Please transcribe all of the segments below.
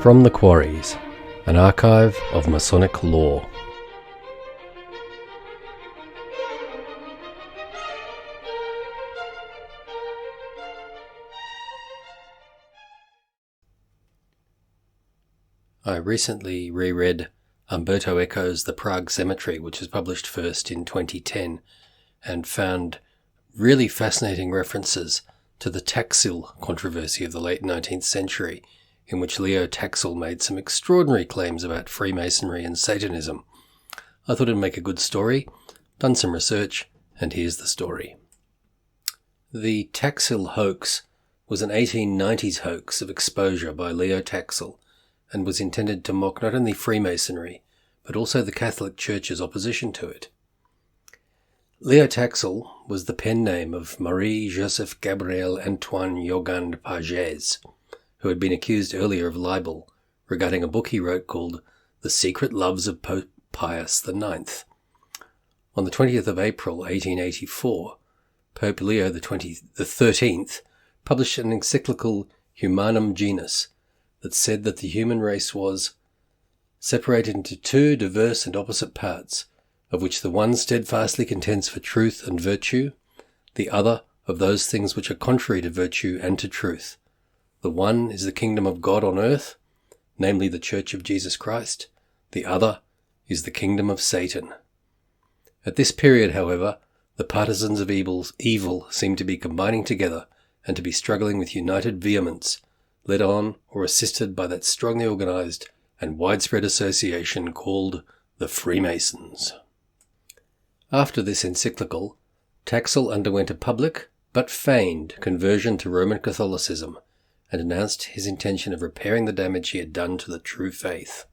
From the Quarries, an archive of Masonic lore. I recently reread Umberto Eco's The Prague Cemetery, which was published first in 2010, and found really fascinating references to the Taxil controversy of the late 19th century, in which Leo Taxil made some extraordinary claims about Freemasonry and Satanism. I thought it'd make a good story, done some research, and here's the story. The Taxil hoax was an 1890s hoax of exposure by Leo Taxil, and was intended to mock not only Freemasonry, but also the Catholic Church's opposition to it. Leo Taxil was the pen name of Marie-Joseph Gabriel Antoine Yogand Pagès, who had been accused earlier of libel regarding a book he wrote called The Secret Loves of Pope Pius IX. On the 20th of April 1884, Pope Leo XIII published an encyclical Humanum Genus that said that the human race was separated into two diverse and opposite parts, of which the one steadfastly contends for truth and virtue, the other of those things which are contrary to virtue and to truth. The one is the kingdom of God on earth, namely the Church of Jesus Christ. The other is the kingdom of Satan. At this period, however, the partisans of evil seem to be combining together and to be struggling with united vehemence, led on or assisted by that strongly organized and widespread association called the Freemasons. After this encyclical, Taxil underwent a public but feigned conversion to Roman Catholicism, and announced his intention of repairing the damage he had done to the true faith.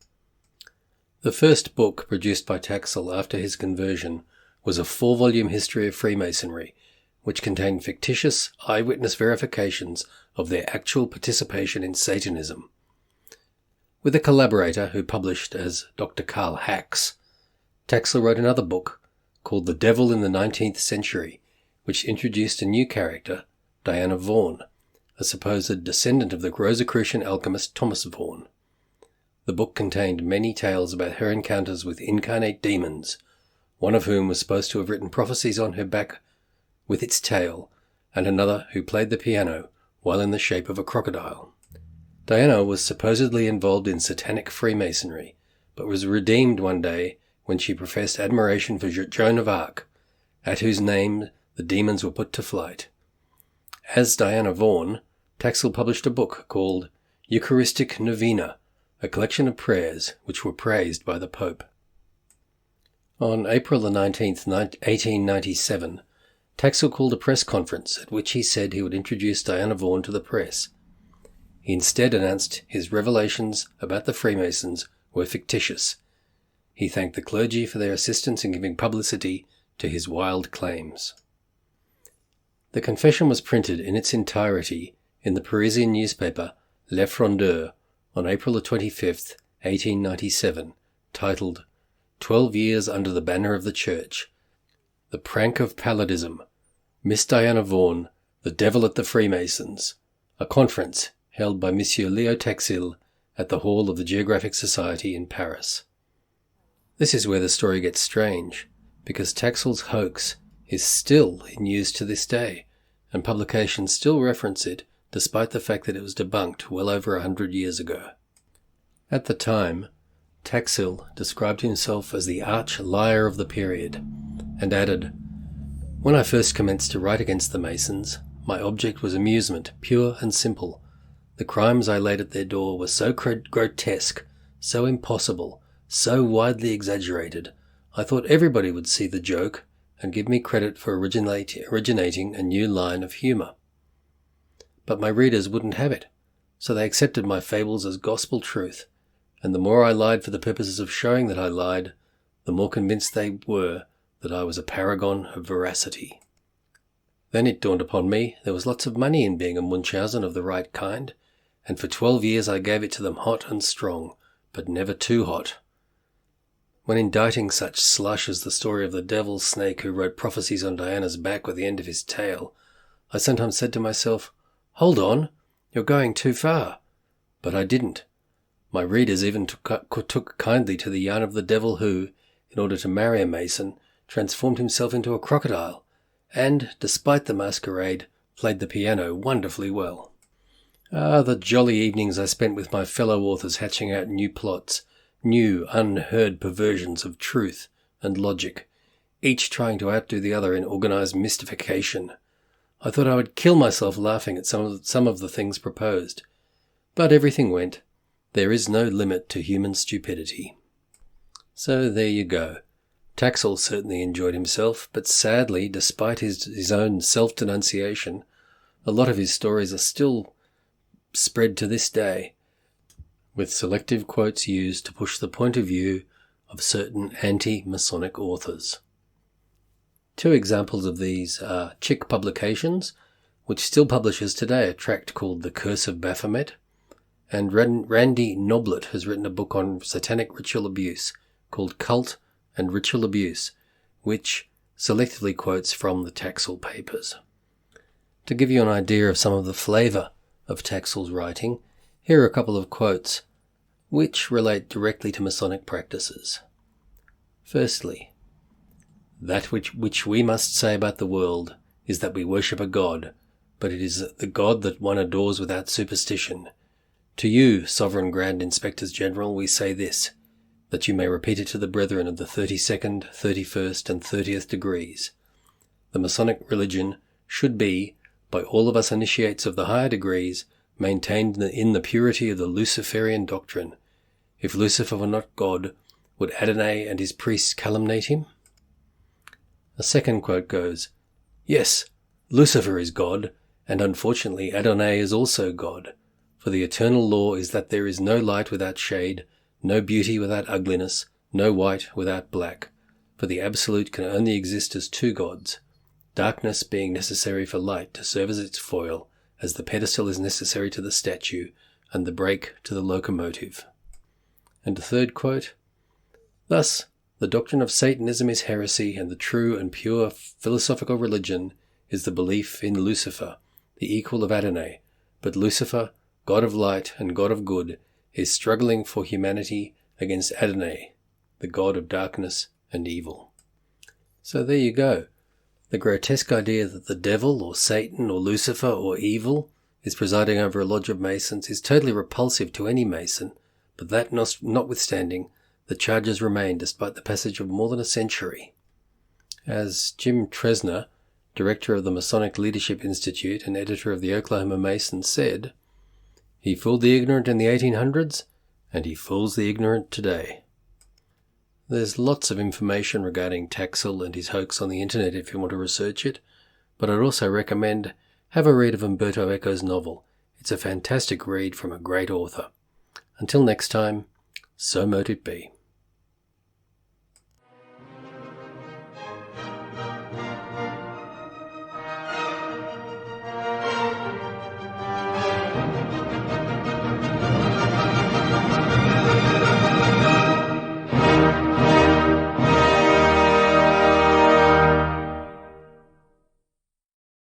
The first book produced by Taxil after his conversion was a 4-volume history of Freemasonry, which contained fictitious eyewitness verifications of their actual participation in Satanism. With a collaborator who published as Dr. Karl Hacks, Taxil wrote another book called The Devil in the 19th Century, which introduced a new character, Diana Vaughan, a supposed descendant of the Rosicrucian alchemist Thomas Vaughan. The book contained many tales about her encounters with incarnate demons, one of whom was supposed to have written prophecies on her back with its tail, and another who played the piano while in the shape of a crocodile. Diana was supposedly involved in satanic Freemasonry, but was redeemed one day when she professed admiration for Joan of Arc, at whose name the demons were put to flight. As Diana Vaughan, Taxil published a book called Eucharistic Novena, a collection of prayers which were praised by the Pope. On April 19th, 1897, Taxil called a press conference at which he said he would introduce Diana Vaughan to the press. He instead announced his revelations about the Freemasons were fictitious. He thanked the clergy for their assistance in giving publicity to his wild claims. The confession was printed in its entirety in the Parisian newspaper Le Frondeur on April 25th, 1897, titled 12 Years Under the Banner of the Church, The Prank of Palladism, Miss Diana Vaughan, the Devil at the Freemasons, a conference held by Monsieur Leo Taxil at the Hall of the Geographic Society in Paris. This is where the story gets strange, because Taxil's hoax is still in use to this day, and publications still reference it despite the fact that it was debunked well over 100 years ago. At the time, Taxil described himself as the arch-liar of the period, and added, "When I first commenced to write against the Masons, my object was amusement, pure and simple. The crimes I laid at their door were so grotesque, so impossible, so widely exaggerated, I thought everybody would see the joke and give me credit for originating a new line of humour. But my readers wouldn't have it, so they accepted my fables as gospel truth, and the more I lied for the purposes of showing that I lied, the more convinced they were that I was a paragon of veracity. Then it dawned upon me there was lots of money in being a Munchausen of the right kind, and for 12 years I gave it to them hot and strong, but never too hot. When indicting such slush as the story of the devil's snake who wrote prophecies on Diana's back with the end of his tail, I sometimes said to myself, 'Hold on, you're going too far.' But I didn't. My readers even took kindly to the yarn of the devil who, in order to marry a mason, transformed himself into a crocodile, and, despite the masquerade, played the piano wonderfully well. Ah, the jolly evenings I spent with my fellow authors hatching out new plots, new, unheard perversions of truth and logic, each trying to outdo the other in organised mystification. I thought I would kill myself laughing at some of the things proposed. But everything went. There is no limit to human stupidity. So there you go. Taxil certainly enjoyed himself, but sadly, despite his own self-denunciation, a lot of his stories are still spread to this day, with selective quotes used to push the point of view of certain anti-Masonic authors. Two examples of these are Chick Publications, which still publishes today a tract called The Curse of Baphomet, and Randy Noblet has written a book on satanic ritual abuse called Cult and Ritual Abuse, which selectively quotes from the Taxil Papers. To give you an idea of some of the flavour of Taxil's writing, here are a couple of quotes which relate directly to Masonic practices. Firstly, that which we must say about the world is that we worship a God, but it is the God that one adores without superstition. To you, Sovereign Grand Inspectors General, we say this, that you may repeat it to the brethren of the 32nd, 31st, and 30th degrees. The Masonic religion should be, by all of us initiates of the higher degrees, maintained in the purity of the Luciferian doctrine. If Lucifer were not God, would Adonai and his priests calumniate him? A second quote goes, Yes, Lucifer is God, and unfortunately Adonai is also God. For the eternal law is that there is no light without shade, no beauty without ugliness, no white without black. For the Absolute can only exist as two gods, darkness being necessary for light to serve as its foil, as the pedestal is necessary to the statue, and the brake to the locomotive. And a third quote, Thus, the doctrine of Satanism is heresy, and the true and pure philosophical religion is the belief in Lucifer, the equal of Adonai. But Lucifer, God of light and God of good, is struggling for humanity against Adonai, the God of darkness and evil. So there you go. The grotesque idea that the devil or Satan or Lucifer or evil is presiding over a lodge of Masons is totally repulsive to any Mason, but that notwithstanding, the charges remain despite the passage of more than a century. As Jim Tresner, director of the Masonic Leadership Institute and editor of the Oklahoma Mason, said, He fooled the ignorant in the 1800s, and he fools the ignorant today. There's lots of information regarding Taxil and his hoax on the internet if you want to research it, but I'd also recommend have a read of Umberto Eco's novel. It's a fantastic read from a great author. Until next time, so mote it be.